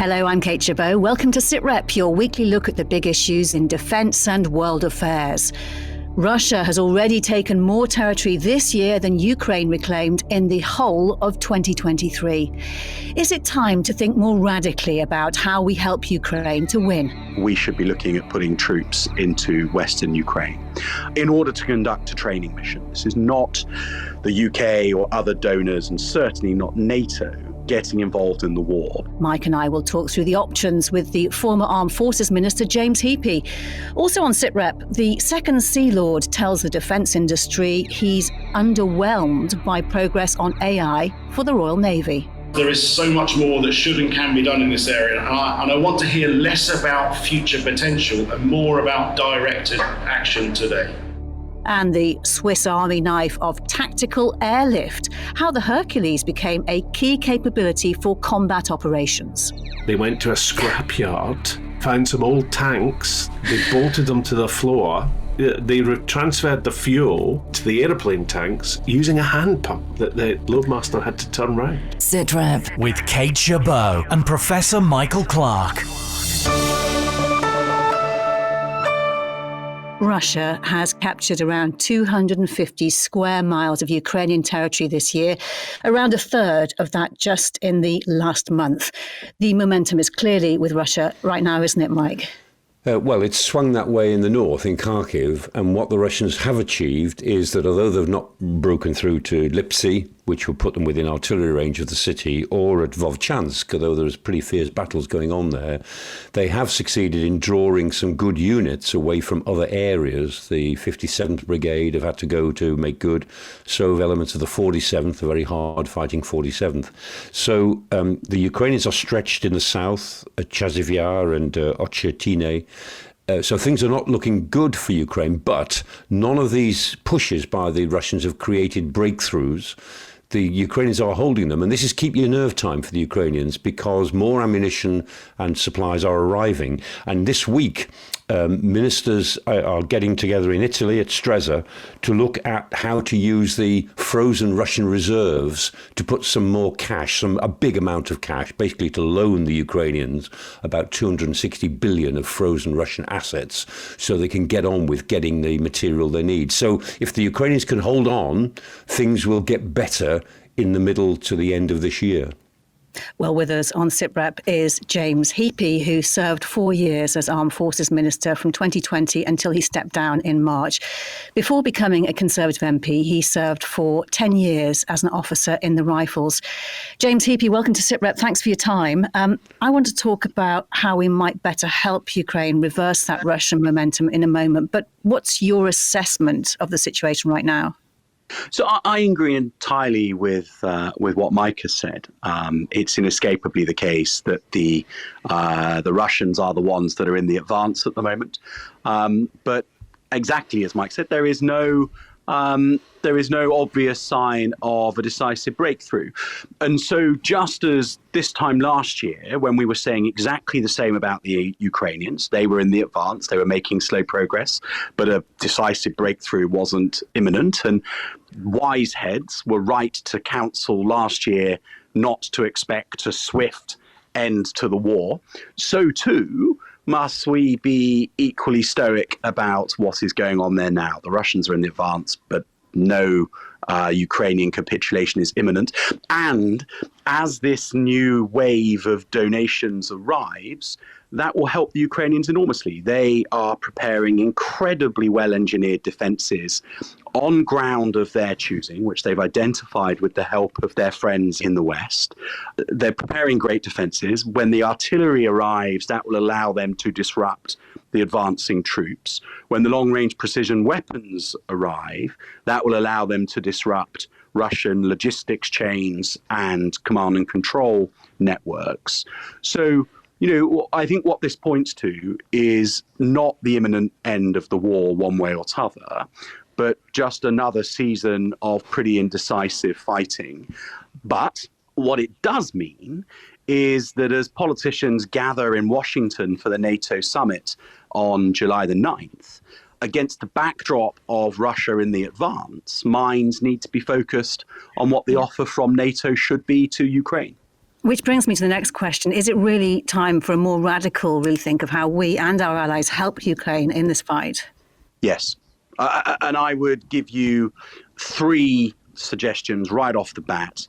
Hello, I'm Kate Gerbeau. Welcome to Sitrep, your weekly look at the big issues in defence and world affairs. Russia has already taken more territory this year than Ukraine reclaimed in the whole of 2023. Is it time to think more radically about how we help Ukraine to win? We should be looking at putting troops into Western Ukraine in order to conduct a training mission. This is not the UK or other donors, and certainly not NATO, getting involved in the war. Mike and I will talk through the options with the former Armed Forces Minister James Heappey. Also on Sitrep, the second Sea Lord tells the defence industry he's underwhelmed by progress on AI for the Royal Navy. There is so much more that should and can be done in this area, and I want to hear less about future potential and more about directed action today. And the Swiss Army knife of tactical airlift, how the Hercules became a key capability for combat operations. They went to a scrapyard, found some old tanks, they bolted them to the floor, they transferred the fuel to the airplane tanks using a hand pump that the loadmaster had to turn round. Sitrep with Kate Gerbeau and Professor Michael Clarke. Russia has captured around 250 square miles of Ukrainian territory this year, around a third of that just in the last month. The momentum is clearly with Russia right now, isn't it, Mike? Well, it's swung that way in the north, in Kharkiv, and what the Russians have achieved is that although they've not broken through to Lipsy, which will put them within artillery range of the city, or at Vovchansk, although there's pretty fierce battles going on there, they have succeeded in drawing some good units away from other areas. The 57th Brigade have had to go to make good, so have elements of the 47th, the very hard-fighting 47th. So the Ukrainians are stretched in the south, at Chazivyar and Ochetine. So things are not looking good for Ukraine, but none of these pushes by the Russians have created breakthroughs. The Ukrainians are holding them, and this is keep your nerve time for the Ukrainians because more ammunition and supplies are arriving. And this week, ministers are getting together in Italy at Stresa to look at how to use the frozen Russian reserves to put some more cash, a big amount of cash, basically to loan the Ukrainians about 260 billion of frozen Russian assets so they can get on with getting the material they need. So if the Ukrainians can hold on, things will get better in the middle to the end of this year. Well, with us on Sitrep is James Heappey, who served 4 years as Armed Forces Minister from 2020 until he stepped down in March. Before becoming a Conservative MP, he served for 10 years as an officer in the Rifles. James Heappey, welcome to Sitrep. Thanks for your time. I want to talk about how we might better help Ukraine reverse that Russian momentum in a moment. But what's your assessment of the situation right now? So I agree entirely with what Mike has said. It's inescapably the case that the Russians are the ones that are in the advance at the moment. But exactly as Mike said, there is no obvious sign of a decisive breakthrough. And so just as this time last year, when we were saying exactly the same about the Ukrainians, they were in the advance, they were making slow progress, but a decisive breakthrough wasn't imminent. And wise heads were right to counsel last year not to expect a swift end to the war. So too must we be equally stoic about what is going on there now. The Russians are in the advance, but no Ukrainian capitulation is imminent. And as this new wave of donations arrives, that will help the Ukrainians enormously. They are preparing incredibly well-engineered defences on ground of their choosing, which they've identified with the help of their friends in the West. They're preparing great defences. When the artillery arrives, that will allow them to disrupt the advancing troops. When the long-range precision weapons arrive, that will allow them to disrupt Russian logistics chains and command and control networks. So, I think what this points to is not the imminent end of the war one way or t'other, but just another season of pretty indecisive fighting. But what it does mean is that as politicians gather in Washington for the NATO summit on July the 9th, against the backdrop of Russia in the advance, minds need to be focused on what the offer from NATO should be to Ukraine. Which brings me to the next question. Is it really time for a more radical rethink of how we and our allies help Ukraine in this fight? Yes. And I would give you 3 suggestions right off the bat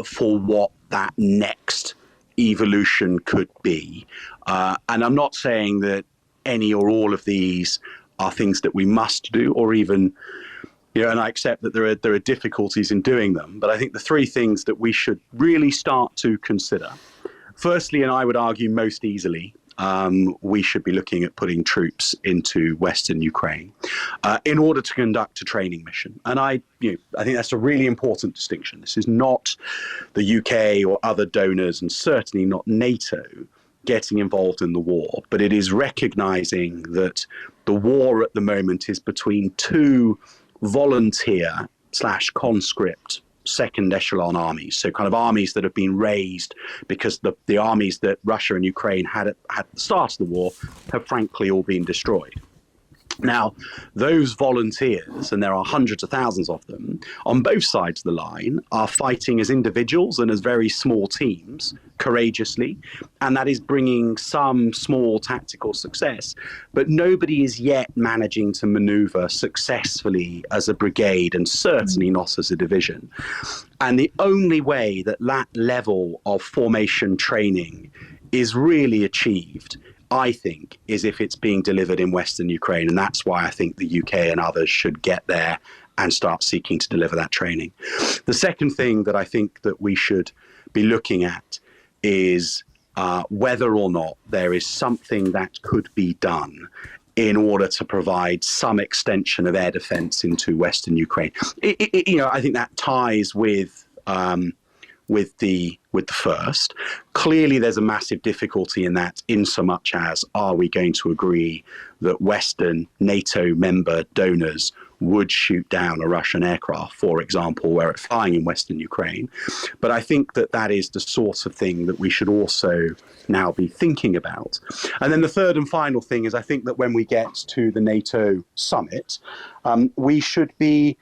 for what that next evolution could be. And I'm not saying that any or all of these are things that we must do, or even, and I accept that there are difficulties in doing them. But I think the 3 things that we should really start to consider, firstly, and I would argue most easily, we should be looking at putting troops into Western Ukraine in order to conduct a training mission. And I think that's a really important distinction. This is not the UK or other donors, and certainly not NATO, getting involved in the war, but it is recognizing that the war at the moment is between 2 volunteer/conscript second echelon armies, so kind of armies that have been raised because the armies that Russia and Ukraine had at the start of the war have frankly all been destroyed. Now, those volunteers, and there are hundreds of thousands of them on both sides of the line, are fighting as individuals and as very small teams courageously, and that is bringing some small tactical success. But nobody is yet managing to maneuver successfully as a brigade, and certainly not as a division. And the only way that that level of formation training is really achieved, I think, is if it's being delivered in Western Ukraine. And that's why I think the UK and others should get there and start seeking to deliver that training. The second thing that I think that we should be looking at is whether or not there is something that could be done in order to provide some extension of air defense into Western Ukraine. I think that ties with the first. Clearly, there's a massive difficulty in that, in so much as, are we going to agree that Western NATO member donors would shoot down a Russian aircraft, for example, where it's flying in Western Ukraine? But I think that is the sort of thing that we should also now be thinking about. And then the third and final thing is, I think that when we get to the NATO summit, we should be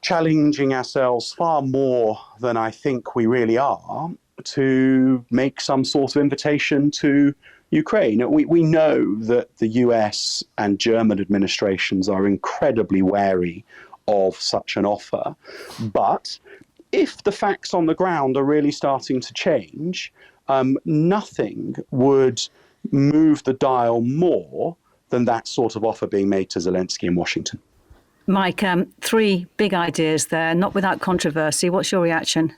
challenging ourselves far more than I think we really are to make some sort of invitation to Ukraine. We know that the US and German administrations are incredibly wary of such an offer. But if the facts on the ground are really starting to change, nothing would move the dial more than that sort of offer being made to Zelensky in Washington. Mike, 3 big ideas there, not without controversy. What's your reaction?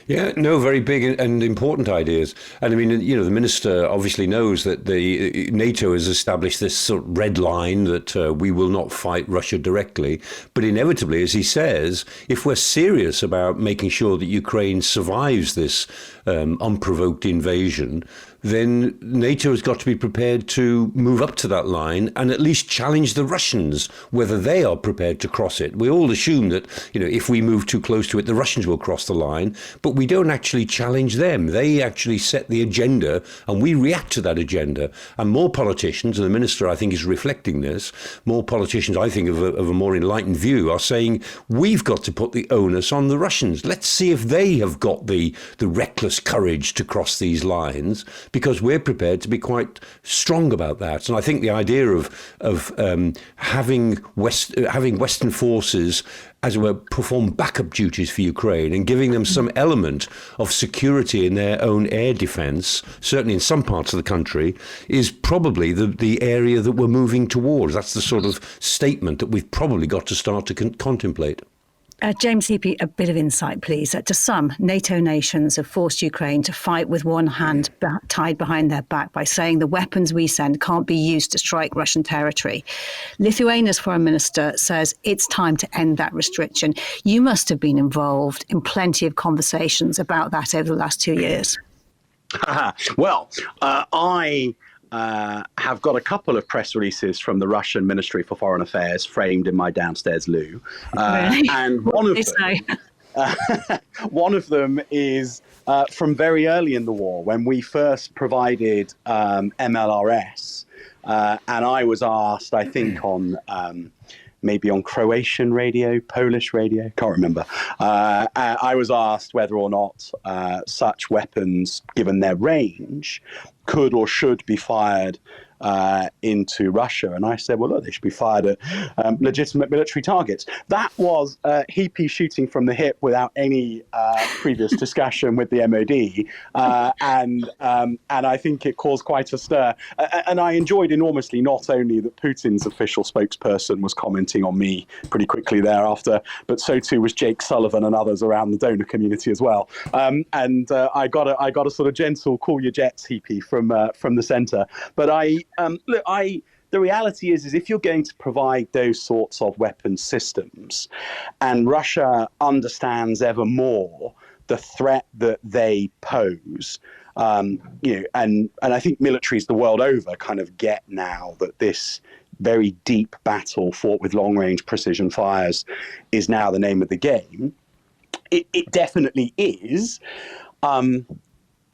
Yeah, no, very big and important ideas. And I mean, the minister obviously knows that the NATO has established this sort of red line that we will not fight Russia directly. But inevitably, as he says, if we're serious about making sure that Ukraine survives this unprovoked invasion, then NATO has got to be prepared to move up to that line and at least challenge the Russians, whether they are prepared to cross it. We all assume that, if we move too close to it, the Russians will cross the line, but we don't actually challenge them. They actually set the agenda and we react to that agenda. And more politicians, and the minister, I think, is reflecting this, more politicians, I think, of a more enlightened view, are saying, we've got to put the onus on the Russians. Let's see if they have got the reckless courage to cross these lines, because we're prepared to be quite strong about that. And I think the idea of having Western forces, as it were, perform backup duties for Ukraine and giving them some element of security in their own air defence, certainly in some parts of the country, is probably the area that we're moving towards. That's the sort of statement that we've probably got to start to contemplate. James Heappey, a bit of insight, please. To some, NATO nations have forced Ukraine to fight with one hand tied behind their back by saying the weapons we send can't be used to strike Russian territory. Lithuania's foreign minister says it's time to end that restriction. You must have been involved in plenty of conversations about that over the last 2 years. Well, I have got a couple of press releases from the Russian Ministry for Foreign Affairs framed in my downstairs loo. Really? And one of them is from very early in the war, when we first provided MLRS. And I was asked, I think, on maybe on Croatian radio, Polish radio, can't remember. I was asked whether or not such weapons, given their range, could or should be fired into Russia. And I said, well, look, they should be fired at legitimate military targets. That was Heappey shooting from the hip without any previous discussion with the MOD. And I think it caused quite a stir. And I enjoyed enormously not only that Putin's official spokesperson was commenting on me pretty quickly thereafter, but so too was Jake Sullivan and others around the donor community as well. I got a sort of gentle "call your jets" Heappey from the centre. But the reality is if you're going to provide those sorts of weapons systems, and Russia understands ever more the threat that they pose, and I think militaries the world over kind of get now that this very deep battle fought with long-range precision fires is now the name of the game. It definitely is.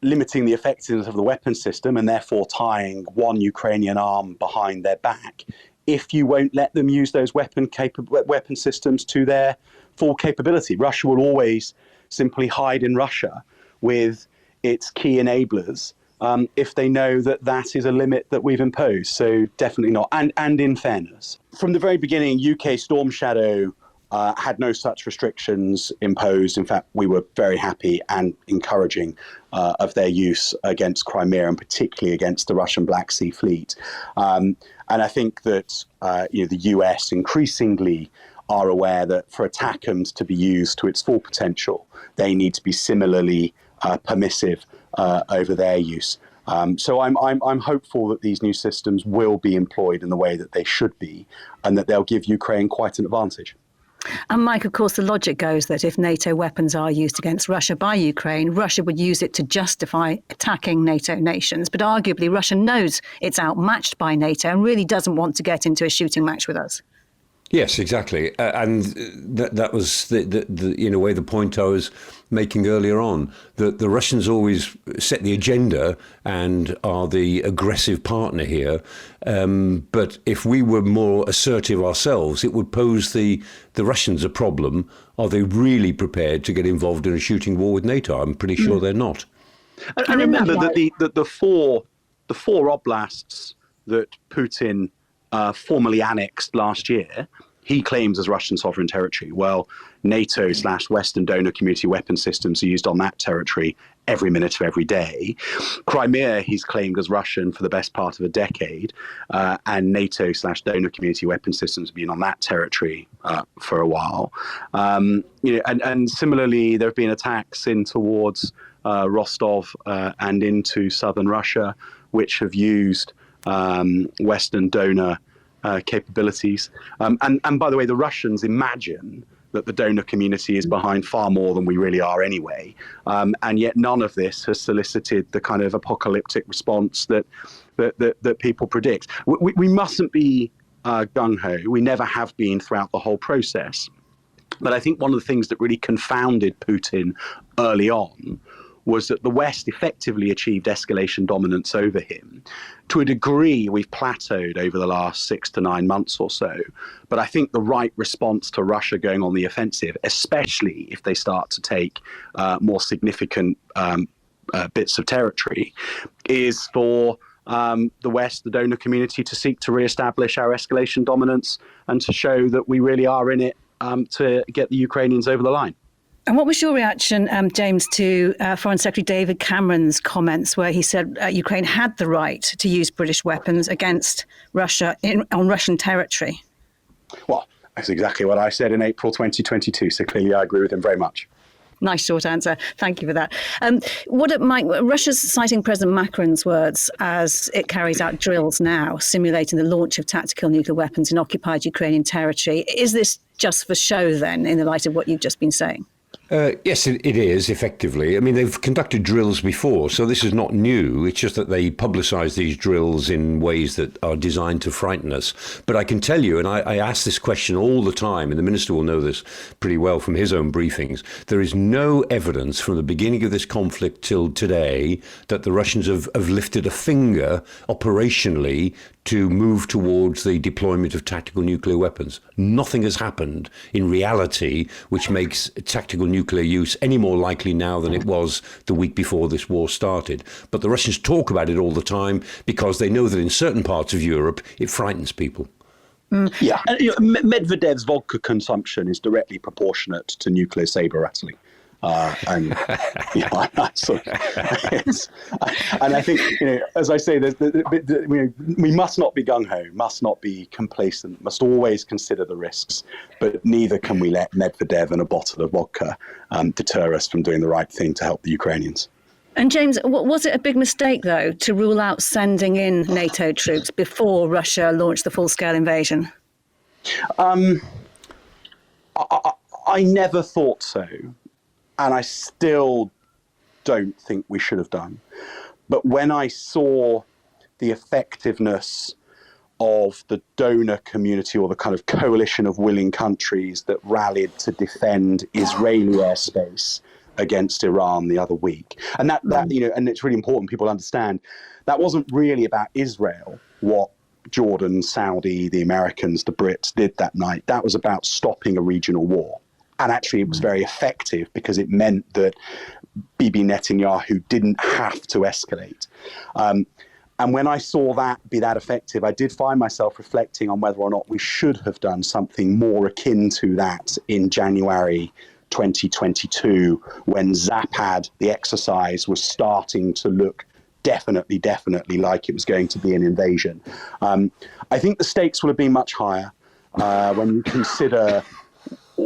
Limiting the effectiveness of the weapon system and therefore tying one Ukrainian arm behind their back if you won't let them use those weapon systems to their full capability. Russia will always simply hide in Russia with its key enablers if they know that is a limit that we've imposed. So definitely not. And in fairness, from the very beginning, UK Storm Shadow had no such restrictions imposed. In fact, we were very happy and encouraging of their use against Crimea and particularly against the Russian Black Sea Fleet. And I think that the US increasingly are aware that for ATACMS to be used to its full potential, they need to be similarly permissive over their use. So I'm hopeful that these new systems will be employed in the way that they should be, and that they'll give Ukraine quite an advantage. And Mike, of course, the logic goes that if NATO weapons are used against Russia by Ukraine, Russia would use it to justify attacking NATO nations. But arguably, Russia knows it's outmatched by NATO and really doesn't want to get into a shooting match with us. Yes, exactly. And that was, in a way, the point I was making earlier on, that the Russians always set the agenda and are the aggressive partner here. But if we were more assertive ourselves, it would pose the Russians a problem. Are they really prepared to get involved in a shooting war with NATO? I'm pretty sure they're not. And remember that the four oblasts that Putin formally annexed last year, he claims as Russian sovereign territory. Well, NATO/Western donor community weapon systems are used on that territory every minute of every day. Crimea, he's claimed as Russian for the best part of a decade, and NATO/donor community weapon systems have been on that territory for a while. And similarly, there have been attacks in towards Rostov and into southern Russia, which have used Western donor capabilities. And by the way, the Russians imagine that the donor community is behind far more than we really are anyway. And yet none of this has solicited the kind of apocalyptic response that people predict. We mustn't be gung-ho. We never have been throughout the whole process. But I think one of the things that really confounded Putin early on was that the West effectively achieved escalation dominance over him. To a degree, we've plateaued over the last 6 to 9 months or so. But I think the right response to Russia going on the offensive, especially if they start to take more significant bits of territory, is for the West, the donor community, to seek to reestablish our escalation dominance and to show that we really are in it to get the Ukrainians over the line. And what was your reaction, James, to Foreign Secretary David Cameron's comments where he said Ukraine had the right to use British weapons against Russia on Russian territory? Well, that's exactly what I said in April 2022, so clearly I agree with him very much. Nice short answer. Thank you for that. Mike, Russia's citing President Macron's words as it carries out drills now, simulating the launch of tactical nuclear weapons in occupied Ukrainian territory. Is this just for show then, in the light of what you've just been saying? Yes, it is, effectively. I mean, they've conducted drills before, so this is not new. It's just that they publicise these drills in ways that are designed to frighten us. But I can tell you, and I ask this question all the time, and the Minister will know this pretty well from his own briefings, there is no evidence from the beginning of this conflict till today that the Russians have lifted a finger operationally to move towards the deployment of tactical nuclear weapons. Nothing has happened in reality which makes tactical nuclear use any more likely now than it was the week before this war started. But the Russians talk about it all the time because they know that in certain parts of Europe it frightens people. Yeah, and, Medvedev's vodka consumption is directly proportionate to nuclear saber rattling. And I think, as I say, we must not be gung-ho, must not be complacent, must always consider the risks, but neither can we let Medvedev and a bottle of vodka deter us from doing the right thing to help the Ukrainians. And James, was it a big mistake, though, to rule out sending in NATO troops before Russia launched the full-scale invasion? I never thought so. And I still don't think we should have done. But when I saw the effectiveness of the donor community, or the kind of coalition of willing countries that rallied to defend Israeli airspace against Iran the other week, and that and it's really important people understand that wasn't really about Israel, what Jordan, Saudi, the Americans, the Brits did that night. That was about stopping a regional war. And actually, it was very effective because it meant that Bibi Netanyahu didn't have to escalate. And when I saw that be that effective, I did find myself reflecting on whether or not we should have done something more akin to that in January 2022, when Zapad, the exercise, was starting to look definitely like it was going to be an invasion. I think the stakes would have been much higher when you consider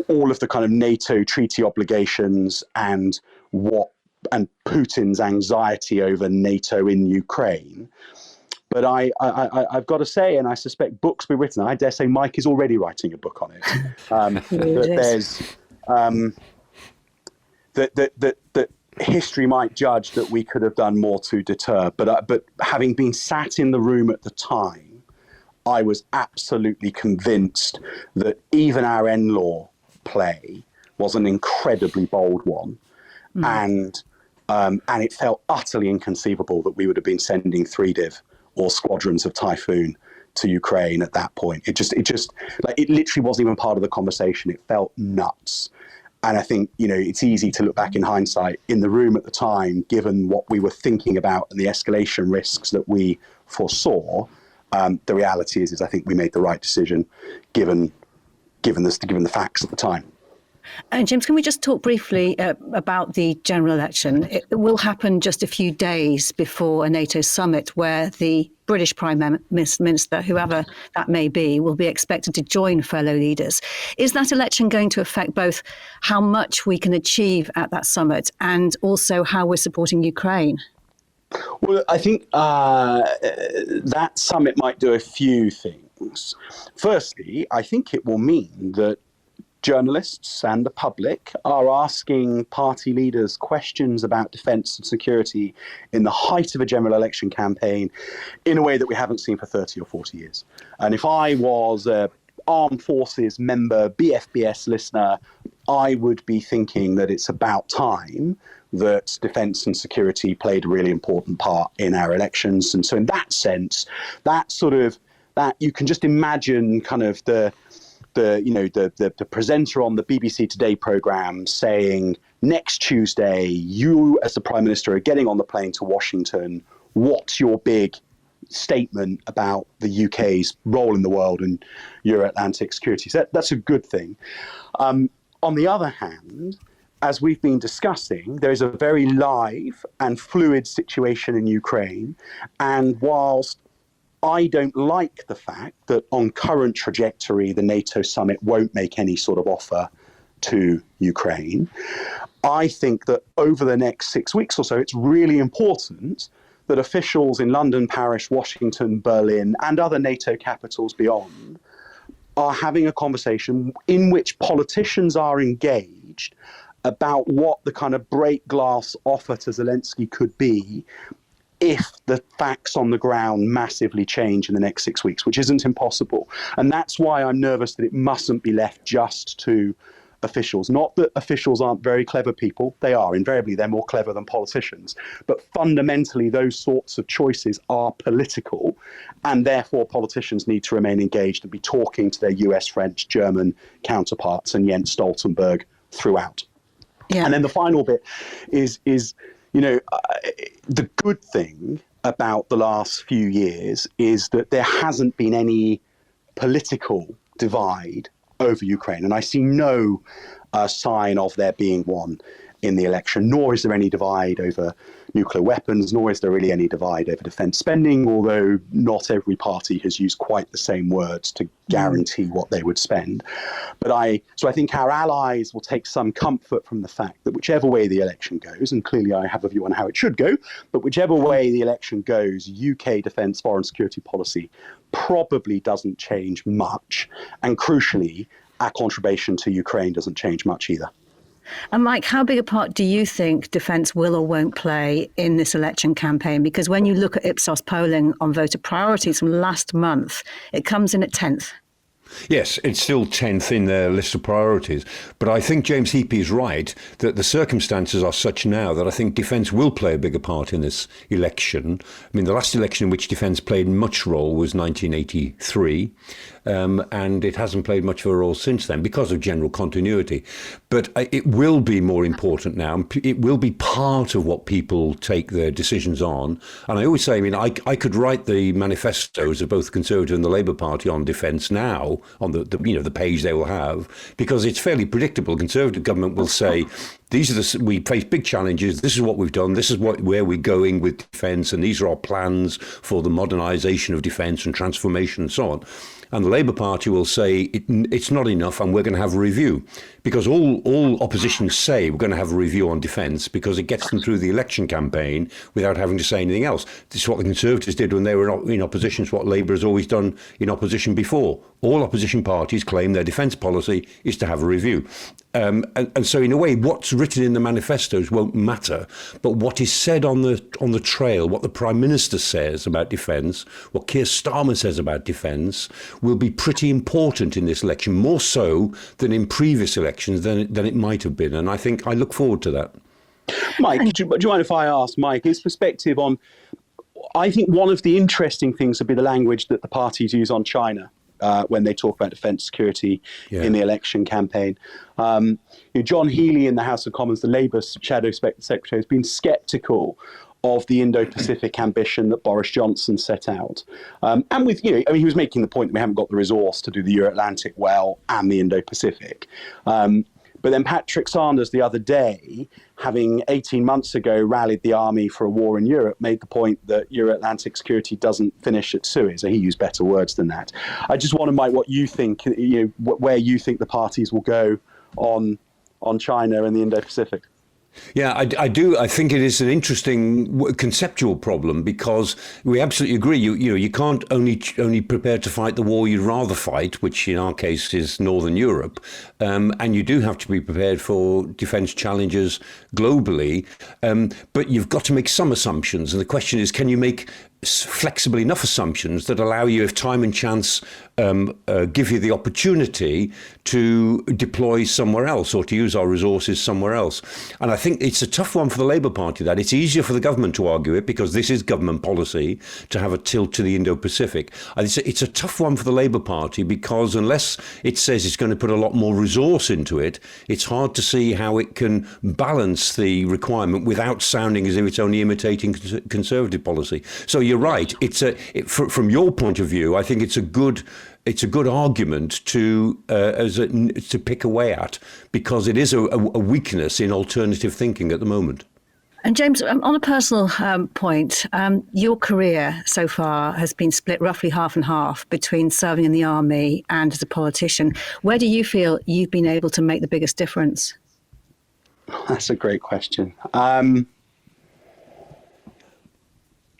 all of the kind of NATO treaty obligations and Putin's anxiety over NATO in Ukraine. But I've got to say, and I suspect books will be written, I dare say Mike is already writing a book on it, that history might judge that we could have done more to deter. But having been sat in the room at the time, I was absolutely convinced that even our NLAW play was an incredibly bold one, and it felt utterly inconceivable that we would have been sending 3-div or squadrons of Typhoon to Ukraine at that point. It just it literally wasn't even part of the conversation. It felt nuts. And I think, it's easy to look back in hindsight. In the room at the time, given what we were thinking about and the escalation risks that we foresaw, the reality is I think we made the right decision given the facts at the time. And James, can we just talk briefly about the general election? It will happen just a few days before a NATO summit where the British Prime Minister, whoever that may be, will be expected to join fellow leaders. Is that election going to affect both how much we can achieve at that summit and also how we're supporting Ukraine? Well, I think that summit might do a few things. Firstly, I think it will mean that journalists and the public are asking party leaders questions about defence and security in the height of a general election campaign in a way that we haven't seen for 30 or 40 years. And if I was a Armed Forces member, BFBS listener, I would be thinking that it's about time that defence and security played a really important part in our elections. And so in that sense, that you can just imagine kind of the presenter on the BBC Today programme saying, next Tuesday, you as the Prime Minister are getting on the plane to Washington. What's your big statement about the UK's role in the world and Euro-Atlantic security? So that's a good thing. On the other hand, as we've been discussing, there is a very live and fluid situation in Ukraine. And whilst I don't like the fact that on current trajectory, the NATO summit won't make any sort of offer to Ukraine, I think that over the next 6 weeks or so, it's really important that officials in London, Paris, Washington, Berlin, and other NATO capitals beyond are having a conversation in which politicians are engaged about what the kind of break glass offer to Zelensky could be if the facts on the ground massively change in the next 6 weeks, which isn't impossible. And that's why I'm nervous that it mustn't be left just to officials. Not that officials aren't very clever people. They are. Invariably, they're more clever than politicians. But fundamentally, those sorts of choices are political, and therefore politicians need to remain engaged and be talking to their US, French, German counterparts and Jens Stoltenberg throughout. Yeah. And then the final bit is the good thing about the last few years is that there hasn't been any political divide over Ukraine. And I see no sign of there being one in the election, nor is there any divide over nuclear weapons, nor is there really any divide over defence spending, although not every party has used quite the same words to guarantee what they would spend. So I think our allies will take some comfort from the fact that whichever way the election goes, and clearly I have a view on how it should go, but whichever way the election goes, UK defence, foreign security policy probably doesn't change much. And crucially, our contribution to Ukraine doesn't change much either. And Mike, how big a part do you think defence will or won't play in this election campaign? Because when you look at Ipsos polling on voter priorities from last month, it comes in at 10th. Yes, it's still 10th in their list of priorities. But I think James Heappey is right that the circumstances are such now that I think defence will play a bigger part in this election. I mean, the last election in which defence played much role was 1983. And it hasn't played much of a role since then because of general continuity. But it will be more important now. It will be part of what people take their decisions on. And I always say, I mean, I could write the manifestos of both the Conservative and the Labour Party on defence now, on the page they will have, because it's fairly predictable. The Conservative government will say, we face big challenges. This is what we've done. This is where we're going with defence. And these are our plans for the modernisation of defence and transformation and so on. And the Labour Party will say it's not enough and we're going to have a review. Because all opposition say we're going to have a review on defence because it gets them through the election campaign without having to say anything else. This is what the Conservatives did when they were in opposition. It's what Labour has always done in opposition before. All opposition parties claim their defence policy is to have a review. And so in a way, what's written in the manifestos won't matter. But what is said on the trail, what the Prime Minister says about defence, what Keir Starmer says about defence, will be pretty important in this election, more so than in previous elections than it might have been. And I think I look forward to that. Mike, do you mind if I ask Mike his perspective on, I think one of the interesting things would be the language that the parties use on China when they talk about defence security in the election campaign. John Healey in the House of Commons, the Labour Shadow Secretary, has been sceptical of the Indo-Pacific ambition that Boris Johnson set out. And with, he was making the point that we haven't got the resource to do the Euro-Atlantic well and the Indo-Pacific. But then Patrick Sanders the other day, having 18 months ago rallied the army for a war in Europe, made the point that Euro-Atlantic security doesn't finish at Suez. So he used better words than that. I just wonder, Mike, what you think, where you think the parties will go on China and the Indo-Pacific. Yeah, I do. I think it is an interesting conceptual problem because we absolutely agree. You can't only prepare to fight the war you'd rather fight, which in our case is Northern Europe, and you do have to be prepared for defence challenges globally. But you've got to make some assumptions, and the question is, can you make flexible enough assumptions that allow you, if time and chance give you the opportunity to deploy somewhere else or to use our resources somewhere else. And I think it's a tough one for the Labour Party. That it's easier for the government to argue it because this is government policy to have a tilt to the Indo-Pacific. And it's a tough one for the Labour Party because unless it says it's going to put a lot more resource into it, it's hard to see how it can balance the requirement without sounding as if it's only imitating Conservative policy. So you're right. From your point of view, I think it's a good argument to pick away at because it is a weakness in alternative thinking at the moment. And James, on a personal point, your career so far has been split roughly half and half between serving in the army and as a politician. Where do you feel you've been able to make the biggest difference? That's a great question.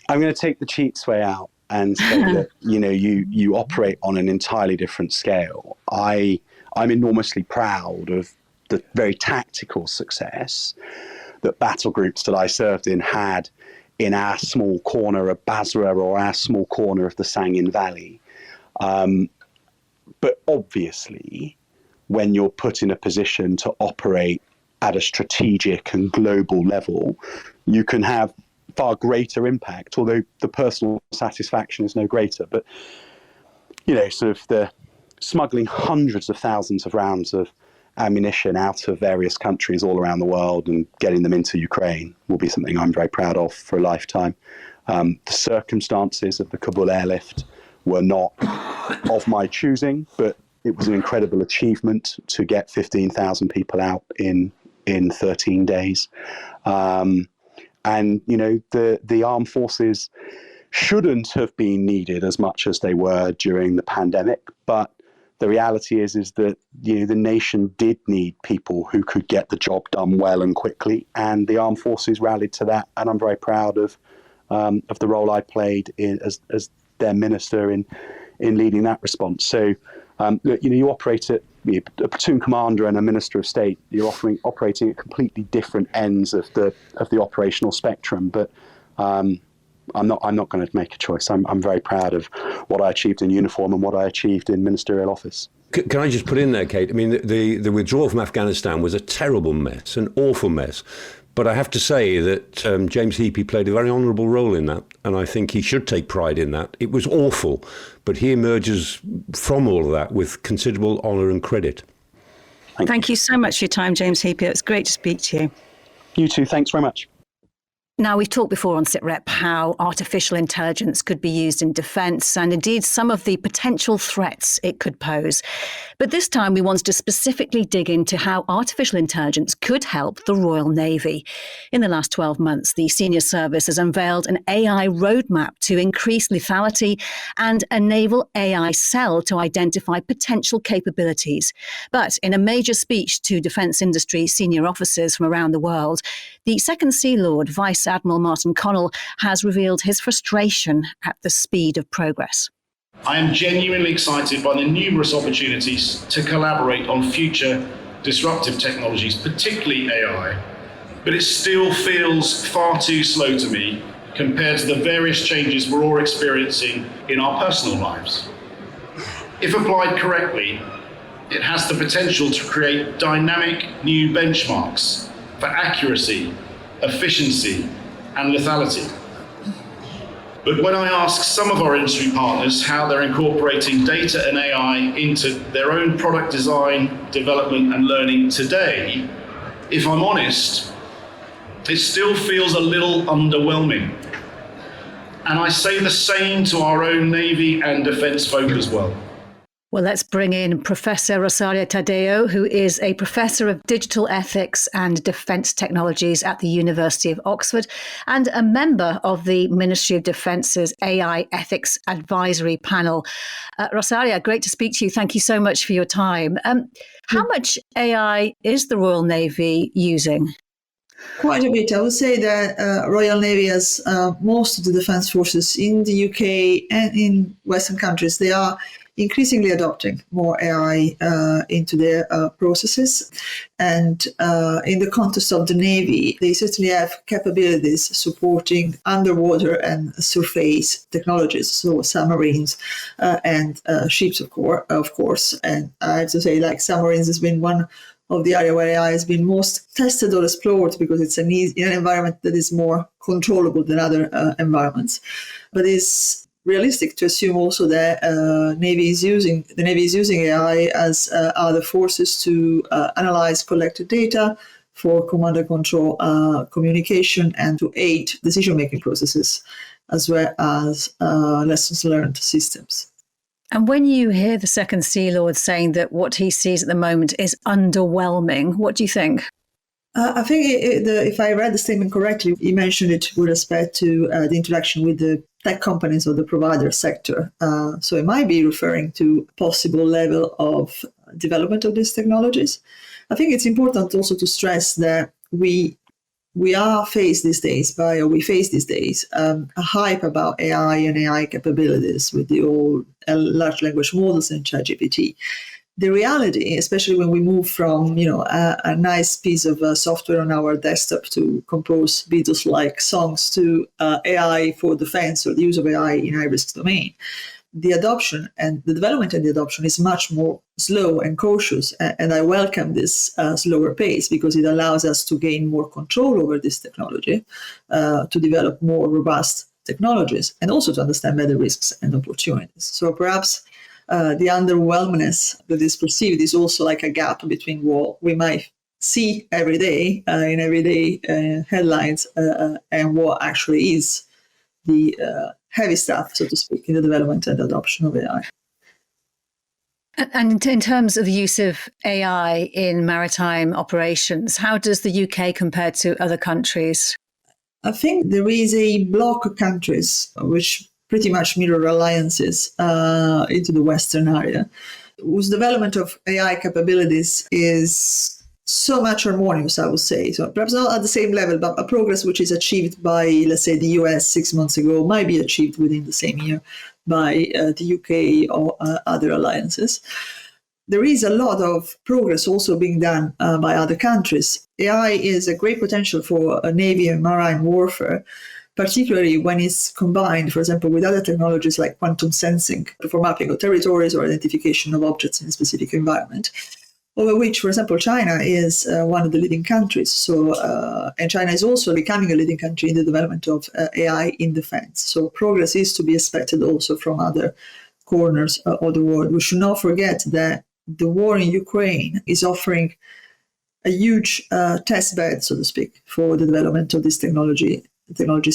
I'm going to take the cheats way out and say that you operate on an entirely different scale. I'm enormously proud of the very tactical success that battle groups that I served in had in our small corner of Basra or our small corner of the Sangin Valley. But obviously, when you're put in a position to operate at a strategic and global level, you can have far greater impact, although the personal satisfaction is no greater. But, sort of the smuggling hundreds of thousands of rounds of ammunition out of various countries all around the world and getting them into Ukraine will be something I'm very proud of for a lifetime. The circumstances of the Kabul airlift were not of my choosing, but it was an incredible achievement to get 15,000 people out in 13 days. And, the armed forces shouldn't have been needed as much as they were during the pandemic, but the reality is that the nation did need people who could get the job done well and quickly, and the armed forces rallied to that. And I'm very proud of the role I played as their minister in leading that response. So, you operate at a platoon commander and a minister of state. You're operating at completely different ends of the operational spectrum, but. I'm not going to make a choice. I'm very proud of what I achieved in uniform and what I achieved in ministerial office. Can I just put in there, Kate? I mean, the withdrawal from Afghanistan was a terrible mess, an awful mess. But I have to say that James Heappey played a very honourable role in that, and I think he should take pride in that. It was awful, but he emerges from all of that with considerable honour and credit. Thank you so much for your time, James Heappey. It's great to speak to you. You too. Thanks very much. Now, we've talked before on Sitrep how artificial intelligence could be used in defence and indeed some of the potential threats it could pose. But this time we wanted to specifically dig into how artificial intelligence could help the Royal Navy. In the last 12 months, the senior service has unveiled an AI roadmap to increase lethality and a naval AI cell to identify potential capabilities. But in a major speech to defence industry senior officers from around the world, the Second Sea Lord, Vice Admiral Martin Connell, has revealed his frustration at the speed of progress. I am genuinely excited by the numerous opportunities to collaborate on future disruptive technologies, particularly AI, but it still feels far too slow to me compared to the various changes we're all experiencing in our personal lives. If applied correctly, it has the potential to create dynamic new benchmarks for accuracy, efficiency, and lethality. But when I ask some of our industry partners how they're incorporating data and AI into their own product design, development, and learning today, if I'm honest, it still feels a little underwhelming. And I say the same to our own Navy and defence folk as well. Well, let's bring in Professor Rosaria Taddeo, who is a Professor of Digital Ethics and Defence Technologies at the University of Oxford and a member of the Ministry of Defence's AI Ethics Advisory Panel. Rosaria, great to speak to you. Thank you so much for your time. How much AI is the Royal Navy using? Quite a bit. I would say that Royal Navy, as most of the defence forces in the UK and in Western countries, they are increasingly adopting more AI into their processes. And in the context of the Navy, they certainly have capabilities supporting underwater and surface technologies, so submarines and ships, of course. And I have to say, like, submarines has been one of the area where AI has been most tested or explored because it's in an environment that is more controllable than other environments. But it's realistic to assume also that the Navy is using AI as other forces to analyze collected data for command and control communication and to aid decision-making processes, as well as lessons learned systems. And when you hear the Second Sea Lord saying that what he sees at the moment is underwhelming, what do you think? I think if I read the statement correctly, he mentioned it with respect to the interaction with the tech companies or the provider sector. So it might be referring to possible level of development of these technologies. I think it's important also to stress that we face these days a hype about AI and AI capabilities with the old large language models and ChatGPT. the reality, especially when we move from a nice piece of software on our desktop to compose Beatles-like songs to AI for defense or the use of AI in high-risk domain, the adoption and the development and the adoption is much more slow and cautious. And I welcome this slower pace because it allows us to gain more control over this technology, to develop more robust technologies, and also to understand better risks and opportunities. So perhaps the underwhelmingness that is perceived is also like a gap between what we might see every day in everyday headlines and what actually is the heavy stuff, so to speak, in the development and adoption of AI. And in terms of the use of AI in maritime operations, how does the UK compare to other countries? I think there is a block of countries which pretty much mirror alliances into the Western area, whose development of AI capabilities is so much harmonious, I would say. So perhaps not at the same level, but a progress which is achieved by, let's say, the US 6 months ago might be achieved within the same year by the UK or other alliances. There is a lot of progress also being done by other countries. AI is a great potential for navy and maritime warfare, particularly when it's combined, for example, with other technologies like quantum sensing for mapping of territories or identification of objects in a specific environment, over which, for example, China is one of the leading countries. So, and China is also becoming a leading country in the development of AI in defense. So progress is to be expected also from other corners of the world. We should not forget that the war in Ukraine is offering a huge test bed, so to speak, for the development of this technologies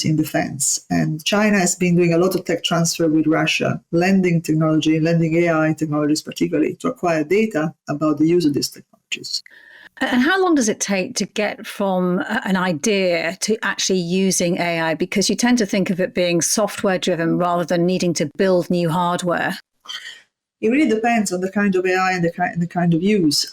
in defense. And China has been doing a lot of tech transfer with Russia, lending AI technologies particularly, to acquire data about the use of these technologies. And how long does it take to get from an idea to actually using AI? Because you tend to think of it being software driven rather than needing to build new hardware. It really depends on the kind of AI and the kind of use.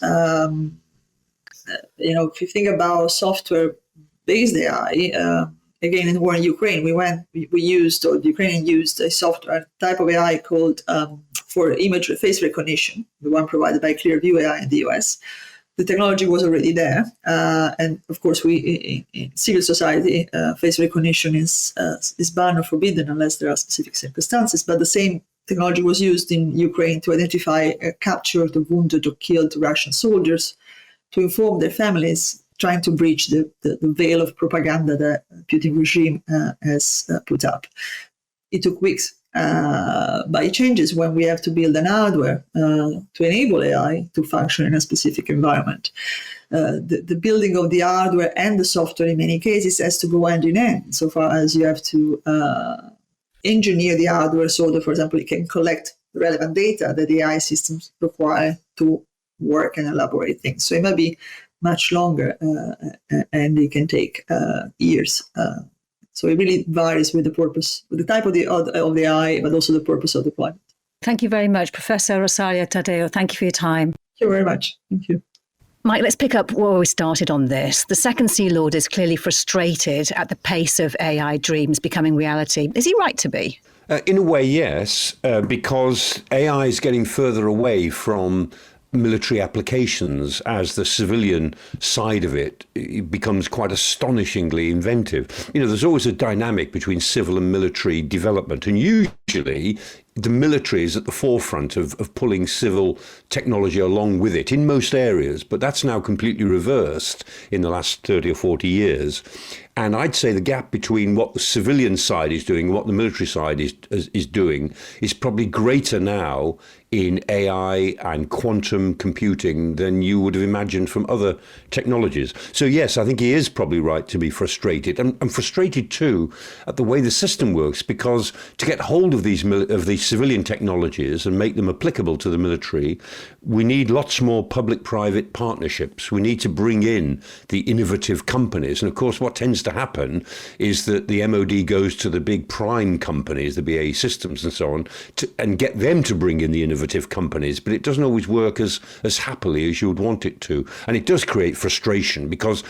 If you think about software-based AI, again, in the war in Ukraine, the Ukrainians used a software type of AI called for image face recognition, the one provided by Clearview AI in the US. The technology was already there, and of course, in civil society, face recognition is banned or forbidden unless there are specific circumstances. But the same technology was used in Ukraine to identify captured, or wounded, or killed Russian soldiers, to inform their families, trying to breach the veil of propaganda that Putin regime has put up. It took weeks, but it changes when we have to build an hardware to enable AI to function in a specific environment. The building of the hardware and the software in many cases has to go hand in hand, so far as you have to engineer the hardware so that, for example, it can collect the relevant data that the AI systems require to work and elaborate things. So it might be much longer, and it can take years. So it really varies with the purpose, with the type of the AI, but also the purpose of deployment. Thank you very much, Professor Rosaria Tadeo. Thank you for your time. Thank you very much. Thank you. Mike, let's pick up where we started on this. The Second Sea Lord is clearly frustrated at the pace of AI dreams becoming reality. Is he right to be? In a way, yes, because AI is getting further away from military applications as the civilian side of it becomes quite astonishingly inventive. There's always a dynamic between civil and military development, and usually the military is at the forefront of pulling civil technology along with it in most areas, but that's now completely reversed in the last 30 or 40 years. And I'd say the gap between what the civilian side is doing and what the military side is doing is probably greater now in AI and quantum computing than you would have imagined from other technologies. So yes, I think he is probably right to be frustrated. And I'm frustrated too at the way the system works, because to get hold of these civilian technologies and make them applicable to the military, we need lots more public-private partnerships. We need to bring in the innovative companies. And of course, what tends to happen is that the MOD goes to the big prime companies, the BAE Systems and so on, and get them to bring in the innovative companies. But it doesn't always work as happily as you would want it to. And it does create frustration because,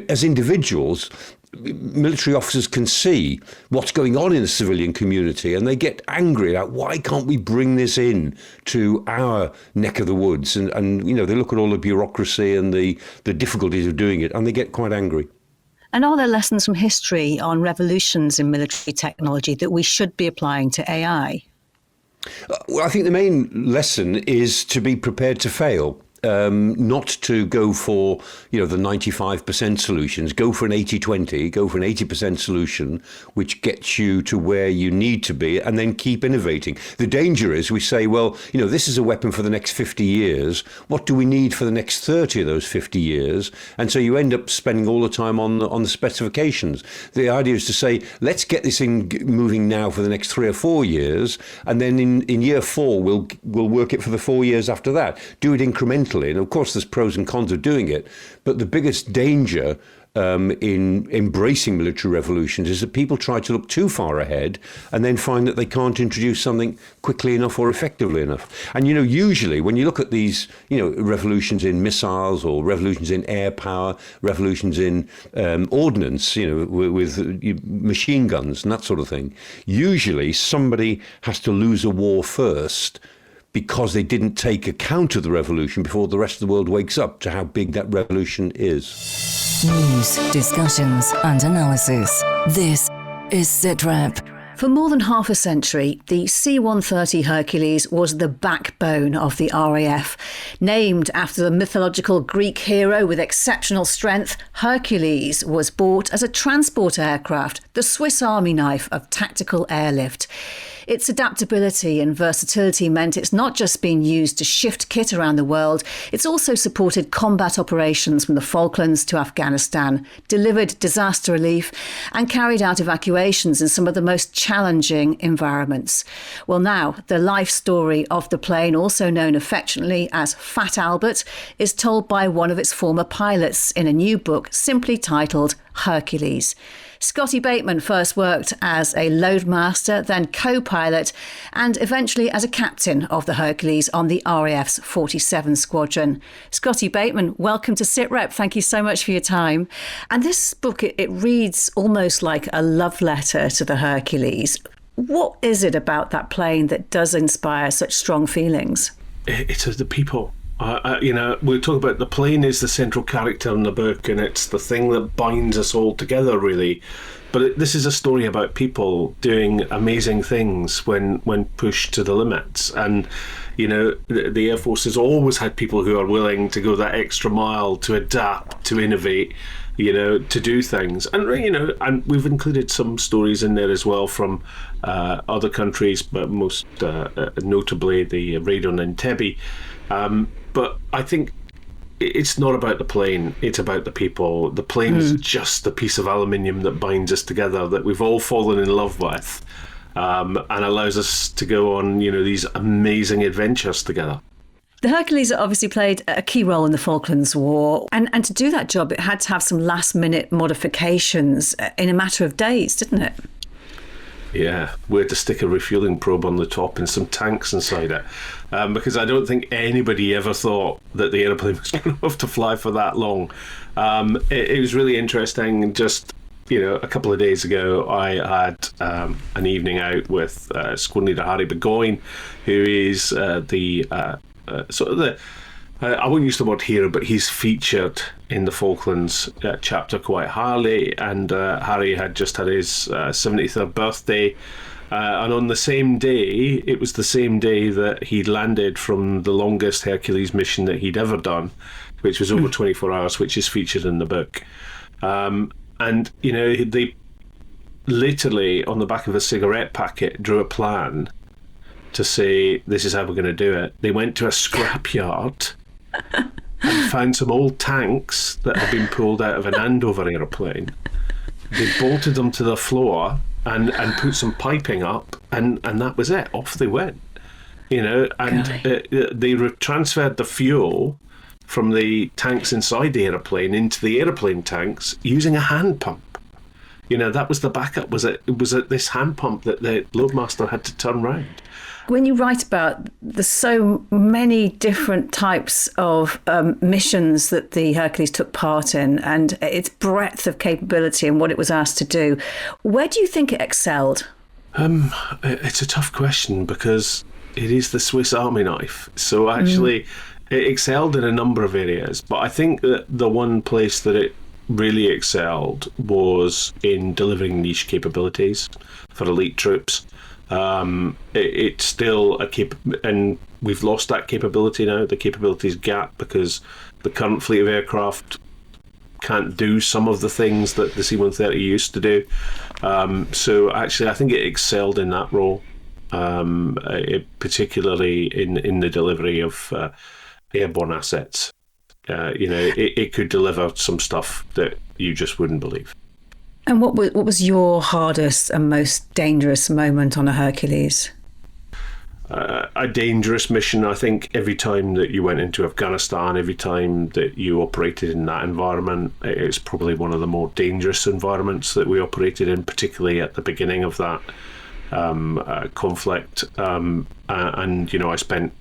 as individuals, military officers can see what's going on in the civilian community, and they get angry about why can't we bring this in to our neck of the woods, and they look at all the bureaucracy and the difficulties of doing it, and they get quite angry. And are there lessons from history on revolutions in military technology that we should be applying to AI? Well, I think the main lesson is to be prepared to fail. Not to go for, the 95% solutions, go for an 80-20, go for an 80% solution, which gets you to where you need to be, and then keep innovating. The danger is we say, well, this is a weapon for the next 50 years. What do we need for the next 30 of those 50 years? And so you end up spending all the time on the specifications. The idea is to say, let's get this thing moving now for the next 3 or 4 years, and then in year 4, we'll work it for the 4 years after that. Do it incrementally. And of course, there's pros and cons of doing it. But the biggest danger in embracing military revolutions is that people try to look too far ahead and then find that they can't introduce something quickly enough or effectively enough. And, usually when you look at these, revolutions in missiles or revolutions in air power, revolutions in ordnance, with machine guns and that sort of thing, usually somebody has to lose a war first, because they didn't take account of the revolution before the rest of the world wakes up to how big that revolution is. News, discussions and analysis. This is Sitrep. For more than half a century, the C-130 Hercules was the backbone of the RAF. Named after the mythological Greek hero with exceptional strength, Hercules was bought as a transport aircraft, the Swiss Army knife of tactical airlift. Its adaptability and versatility meant it's not just been used to shift kit around the world, it's also supported combat operations from the Falklands to Afghanistan, delivered disaster relief, and carried out evacuations in some of the most challenging environments. Well, now, the life story of the plane, also known affectionately as Fat Albert, is told by one of its former pilots in a new book simply titled Hercules. Scottie Bateman first worked as a loadmaster, then co-pilot, and eventually as a captain of the Hercules on the RAF's 47 Squadron. Scottie Bateman, welcome to Sitrep. Thank you so much for your time. And this book, it reads almost like a love letter to the Hercules. What is it about that plane that does inspire such strong feelings? It's the people. We talk about the plane is the central character in the book, and it's the thing that binds us all together, really. But this is a story about people doing amazing things when pushed to the limits. And, the Air Force has always had people who are willing to go that extra mile, to adapt, to innovate, to do things. And, and we've included some stories in there as well from other countries, but most notably the raid on Heappey. But I think it's not about the plane, it's about the people. The plane is just the piece of aluminium that binds us together, that we've all fallen in love with, and allows us to go on, these amazing adventures together. The Hercules obviously played a key role in the Falklands War, and to do that job, it had to have some last-minute modifications in a matter of days, didn't it? Yeah, we had to stick a refueling probe on the top and some tanks inside it, because I don't think anybody ever thought that the aeroplane was going to have to fly for that long. It was really interesting. Just a couple of days ago, I had an evening out with Squadron Leader Harry Burgoyne, who is I won't use the word hero, but he's featured in the Falklands chapter quite highly, and Harry had just had his 73rd birthday, and on the same day, it was the same day that he landed from the longest Hercules mission that he'd ever done, which was over 24 hours, which is featured in the book. And, they literally, on the back of a cigarette packet, drew a plan to say, this is how we're going to do it. They went to a scrapyard and found some old tanks that had been pulled out of an Andover aeroplane. They bolted them to the floor and put some piping up, and that was it. Off they went. They transferred the fuel from the tanks inside the aeroplane into the aeroplane tanks using a hand pump. That was the backup. Was it this hand pump that the loadmaster had to turn round? When you write about the so many different types of missions that the Hercules took part in and its breadth of capability and what it was asked to do, where do you think it excelled? It's a tough question because it is the Swiss Army knife. So actually, it excelled in a number of areas. But I think that the one place that it really excelled was in delivering niche capabilities for elite troops. It's still and we've lost that capability now, the capabilities gap, because the current fleet of aircraft can't do some of the things that the C-130 used to do. So actually, I think it excelled in that role, particularly in the delivery of airborne assets. It could deliver some stuff that you just wouldn't believe. And what was your hardest and most dangerous moment on a Hercules? A dangerous mission, I think, every time that you went into Afghanistan, every time that you operated in that environment, it's probably one of the more dangerous environments that we operated in, particularly at the beginning of that conflict. And I spent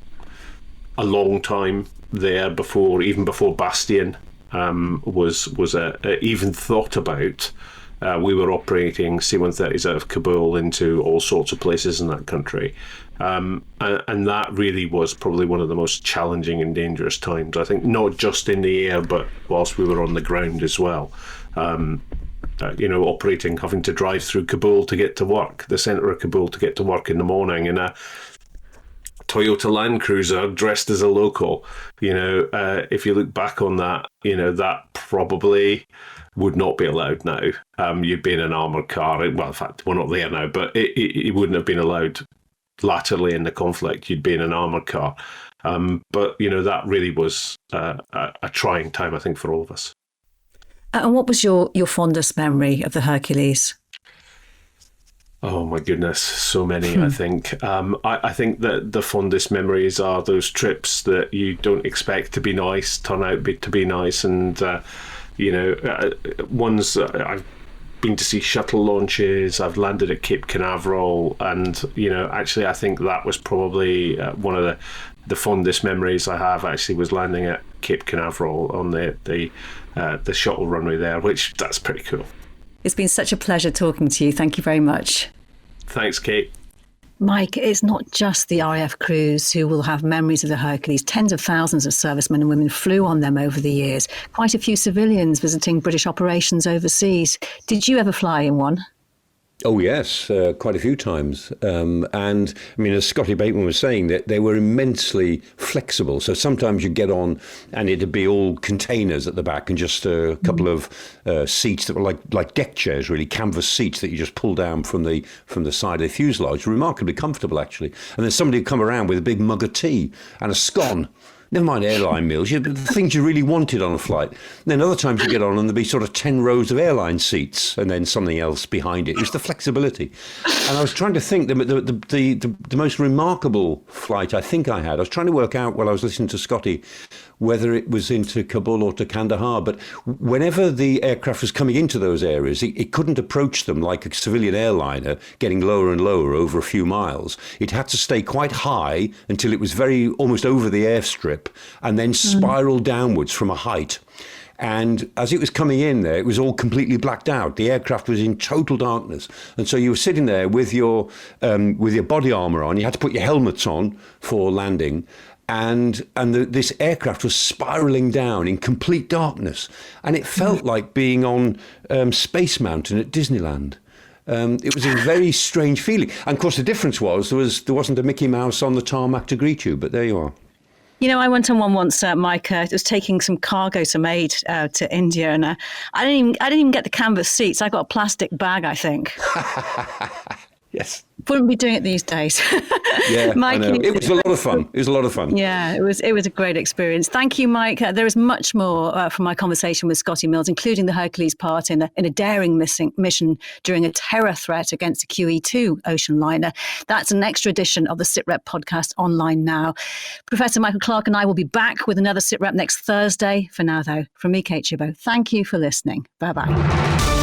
a long time there even before Bastion was even thought about. We were operating C-130s out of Kabul into all sorts of places in that country. And that really was probably one of the most challenging and dangerous times, I think, not just in the air, but whilst we were on the ground as well. Operating, having to drive through Kabul to get to work, the centre of Kabul to get to work in the morning in a Toyota Land Cruiser dressed as a local. If you look back on that, that probably would not be allowed now. You'd be in an armoured car. Well, in fact, we're not there now, but it wouldn't have been allowed latterly in the conflict. You'd be in an armoured car. But that really was a trying time, I think, for all of us. And what was your fondest memory of the Hercules? Oh my goodness, so many. I think I think that the fondest memories are those trips that you don't expect to be nice turn out to be nice, and ones I've been to see shuttle launches. I've landed at Cape Canaveral, and actually I think that was probably one of the fondest memories I have. Actually, was landing at Cape Canaveral on the shuttle runway there, which that's pretty cool. It's been such a pleasure talking to you. Thank you very much. Thanks, Kate. Mike, it's not just the RAF crews who will have memories of the Hercules. Tens of thousands of servicemen and women flew on them over the years. Quite a few civilians visiting British operations overseas. Did you ever fly in one? Oh, yes, quite a few times. And I mean, as Scottie Bateman was saying, that they were immensely flexible. So sometimes you get on and it'd be all containers at the back and just a couple of seats that were like deck chairs, really, canvas seats that you just pull down from the side of the fuselage. Remarkably comfortable, actually. And then somebody would come around with a big mug of tea and a scone. Never mind airline meals, the things you really wanted on a flight. And then other times you get on and there'd be sort of 10 rows of airline seats and then something else behind it. It was the flexibility. And I was trying to think, the most remarkable flight I think I had, I was trying to work out while I was listening to Scottie whether it was into Kabul or to Kandahar, but whenever the aircraft was coming into those areas, it couldn't approach them like a civilian airliner, getting lower and lower over a few miles. It had to stay quite high until it was almost over the airstrip, and then spiral downwards from a height. And as it was coming in there, it was all completely blacked out. The aircraft was in total darkness. And so you were sitting there with your body armour on. You had to put your helmets on for landing. And this aircraft was spiralling down in complete darkness. And it felt like being on Space Mountain at Disneyland. It was a very strange feeling. And of course, the difference was there wasn't a Mickey Mouse on the tarmac to greet you. But there you are. I went on one once, Mike. It was taking some cargo to Maid to India, and I didn't even get the canvas seats. I got a plastic bag, I think. Yes. Wouldn't be doing it these days. Yeah, Mike, I know. It was a lot of fun. Yeah, it was a great experience. Thank you, Mike. There is much more from my conversation with Scottie Mills, including the Hercules part in a daring mission during a terror threat against a QE2 ocean liner. That's an extra edition of the Sitrep podcast online now. Professor Michael Clarke and I will be back with another Sitrep next Thursday. For now, though, from me, Kate Gerbeau, thank you for listening. Bye-bye.